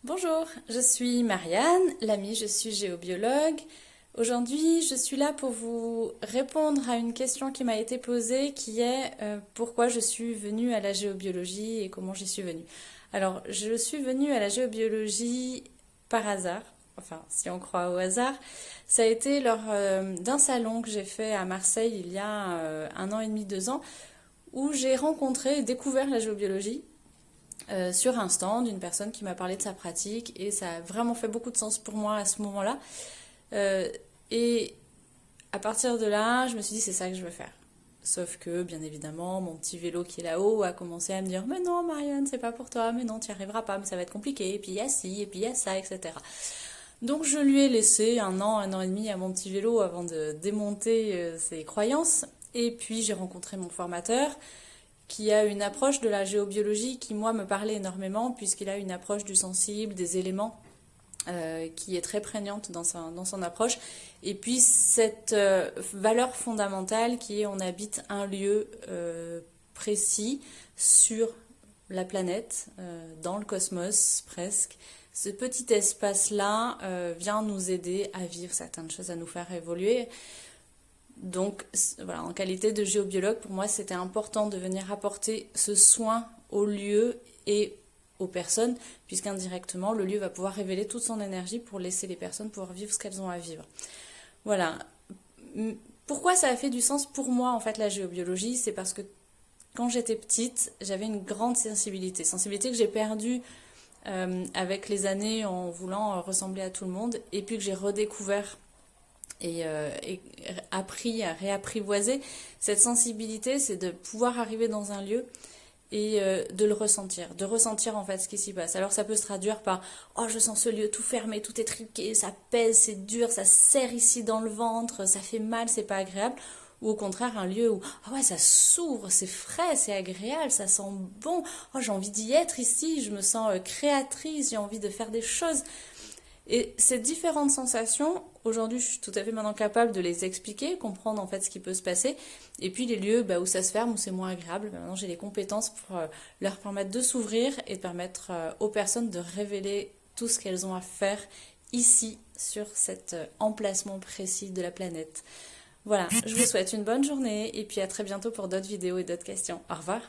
Bonjour, je suis Marianne, l'amie, je suis géobiologue. Aujourd'hui, je suis là pour vous répondre à une question qui m'a été posée qui est pourquoi je suis venue à la géobiologie et comment j'y suis venue. Alors, je suis venue à la géobiologie par hasard, enfin, si on croit au hasard. Ça a été lors d'un salon que j'ai fait à Marseille il y a 1 an et demi, 2 ans, où j'ai rencontré et découvert la géobiologie sur un stand d'une personne qui m'a parlé de sa pratique et ça a vraiment fait beaucoup de sens pour moi à ce moment-là. Euh, et à partir de là, je me suis dit c'est ça que je veux faire. Sauf que, bien évidemment, mon petit vélo qui est là-haut a commencé à me dire mais non, Marianne, c'est pas pour toi, mais non, tu n'y arriveras pas, mais ça va être compliqué, et puis il y a ci, et puis il y a ça, etc. Donc je lui ai laissé 1 an et demi à mon petit vélo avant de démonter ses croyances. Et puis j'ai rencontré mon formateur qui a une approche de la géobiologie qui, moi, me parlait énormément, puisqu'il a une approche du sensible, des éléments, qui est très prégnante dans son approche. Et puis, cette valeur fondamentale qui est on habite un lieu précis sur la planète, dans le cosmos presque. Ce petit espace-là vient nous aider à vivre certaines choses, à nous faire évoluer. Donc voilà, en qualité de géobiologue, pour moi, c'était important de venir apporter ce soin au lieu et aux personnes, puisqu'indirectement, le lieu va pouvoir révéler toute son énergie pour laisser les personnes pouvoir vivre ce qu'elles ont à vivre. Voilà. Pourquoi ça a fait du sens pour moi, en fait, la géobiologie? C'est parce que quand j'étais petite, j'avais une grande sensibilité que j'ai perdue avec les années en voulant ressembler à tout le monde, et puis que j'ai redécouvert et appris à réapprivoiser cette sensibilité, c'est de pouvoir arriver dans un lieu et de le ressentir, de ressentir en fait ce qui s'y passe. Alors ça peut se traduire par oh je sens ce lieu tout fermé, tout étriqué, ça pèse, c'est dur, ça serre ici dans le ventre, ça fait mal, c'est pas agréable. Ou au contraire un lieu où ah ouais ça s'ouvre, c'est frais, c'est agréable, ça sent bon, oh j'ai envie d'y être ici, je me sens créatrice, j'ai envie de faire des choses. Et ces différentes sensations, aujourd'hui, je suis tout à fait maintenant capable de les expliquer, comprendre en fait ce qui peut se passer. Et puis les lieux où ça se ferme, où c'est moins agréable, maintenant j'ai les compétences pour leur permettre de s'ouvrir et de permettre aux personnes de révéler tout ce qu'elles ont à faire ici, sur cet emplacement précis de la planète. Voilà, je vous souhaite une bonne journée et puis à très bientôt pour d'autres vidéos et d'autres questions. Au revoir.